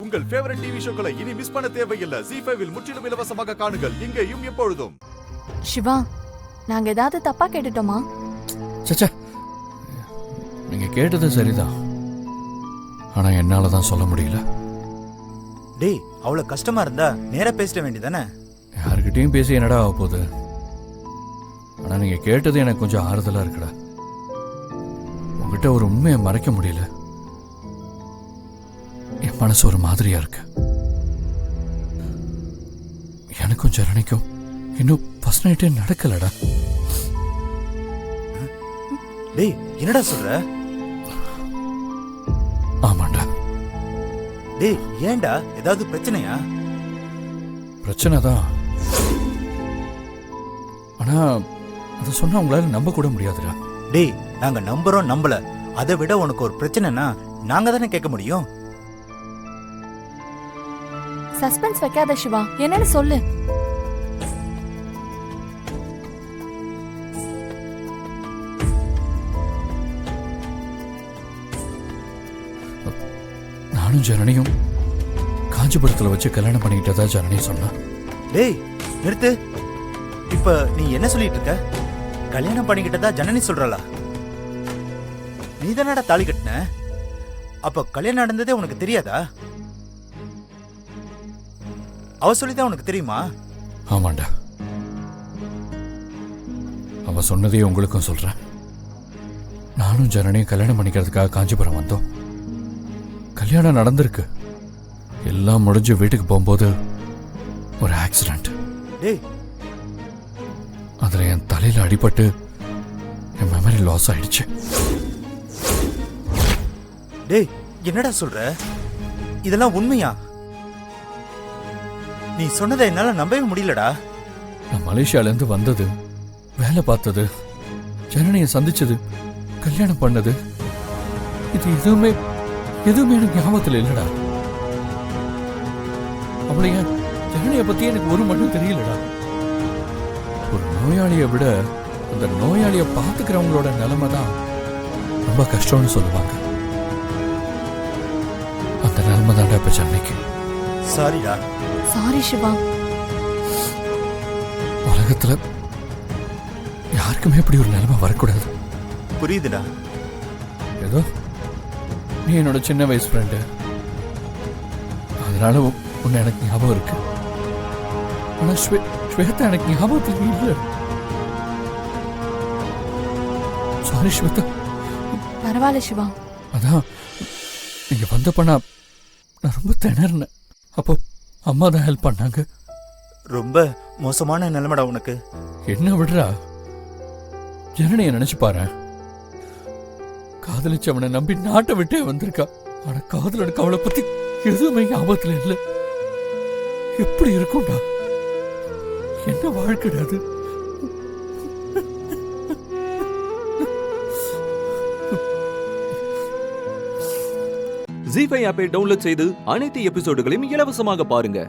உங்கள் favourite TV ஷோக்களை இனி miss பண்ண தேவையில்லை. ZEE5 இல் முற்றிலும் இலவசமாக காணுங்கள். இங்கேயும் எப்பொழுதும். சிவா, நாங்க ஏதாவது தப்பா கேட்டுட்டோமா? சச்சா, நீங்க கேட்டது சரிதான். ஆனா என்னால தான் சொல்ல முடியல. டேய், அவ்வளவு கஷ்டமா இருந்தா நேரா பேசிட வேண்டியதானே? யாருக்கிட்டையும் பேசி என்னடா ஆக போகுது? ஆனா நீங்க கேட்டது எனக்கு கொஞ்சம் ஆறுதலா இருக்குடா. உங்ககிட்ட ஒரு உண்மையை மறைக்க முடியல. என் மனசு ஒரு மாதிரியா இருக்கு. எனக்கும் ஜனனிக்கும் இன்னும் ஃபர்ஸ்ட் நைட்டே நடக்கலடா. டேய், என்னடா சொல்ற? ஆமாண்டா. டேய், ஏன்டா? ஏதாவது பிரச்சனையா? பிரச்சனை தான். ஆனா அதை சொன்னா உங்களால நம்ப கூட முடியாதுடா. டேய், நாங்க நம்புறோம் நம்பல. அதை விட உனக்கு ஒரு பிரச்சனைனா நாங்க தானே கேட்க முடியும். சஸ்பென்ஸ் வைக்காத சிவா, என்னன்னு சொல்லு. நானும் ஜனனியும் காஞ்சிபுரத்துல வச்சு கல்யாணம் பண்ணிக்கிட்டதா ஜனனி சொன்னா. டேய், நிறுத்து. இப்ப நீ என்ன சொல்லிட்டு இருக்க? கல்யாணம் பண்ணிக்கிட்டதா ஜனனி சொல்றாளா? நீ தானடா தாலி கட்டின. அப்ப கல்யாணம் நடந்ததே உனக்கு தெரியாதா? அவ சொல்லிதான் உனக்கு தெரியுமா? ஆமாண்டா, அவ சொன்னதே உங்களுக்கும் சொல்றேன். நானும் ஜனனியும் கல்யாணம் பண்ணிக்கிறதுக்காக காஞ்சிபுரம் வந்தோம். கல்யாணம் நடந்திருக்கு. எல்லாம் முடிஞ்சு வீட்டுக்கு போகும்போது ஒரு ஆக்சிடென்ட். டேய், அதுல என் தலையில அடிபட்டு என் மெமரி லாஸ் ஆயிடுச்சு. டேய், என்னடா சொல்ற? இதெல்லாம் உண்மையா? நீ சொன்னதை என்னால நம்பவே முடியலடா. நான் மலேசியால இருந்து வந்தது, வேலை பார்த்தது, ஜனனியை சந்திச்சது, கல்யாணம் பண்ணது, இது எதுவுமே எனக்கு ஞாபகத்தில் இல்லடா. அவளைய ஜனனியை பத்தி எனக்கு ஒரு மட்டும் தெரியலடா. ஒரு நோயாளியை விட அந்த நோயாளியை பார்த்துக்கிறவங்களோட நிலைமை தான் ரொம்ப கஷ்டம்னு சொல்லுவாங்க. அந்த நிலைமை தான்டா இப்ப ஜனனிக்கு. சாரிடா. சாரி சிவா. உலகத்துல யாருக்குமே இப்படி ஒரு நிலைமை வரக்கூடாது. புரியுதுடா. ஏதோ நீ என்னோட சின்ன வயசு ஃப்ரெண்டு, அதனால உன்னை எனக்கு ஞாபகம் இருக்கு. ஆனா ஸ்வேதா எனக்கு ஞாபகத்துக்கு இல்லை. சாரி ஸ்வேதா. பரவாயில்ல சிவா. அதான் நீங்க வந்தப்ப நான் ரொம்ப திணறினேன். அப்போ அம்மா தான் ஹெல்ப் பண்ணாங்க. ரொம்ப மோசமான நிலைமைடா உனக்கு. என்ன விடுறா, ஜனனியை நினைச்சு பாரு. காதலிச்சு அவனை நம்பி நாட்டை விட்டே வந்திருக்கா. ஆனா காதலனுக்கு அவளை பத்தி எதுவுமே ஞாபகத்துல இல்லை. எப்படி இருக்கும்டா? என்ன வாழ்க்கைடாது? ZEE5 ஆப்பை டவுன்லோட் செய்து அனைத்து எபிசோடுகளையும் இலவசமாக பாருங்க.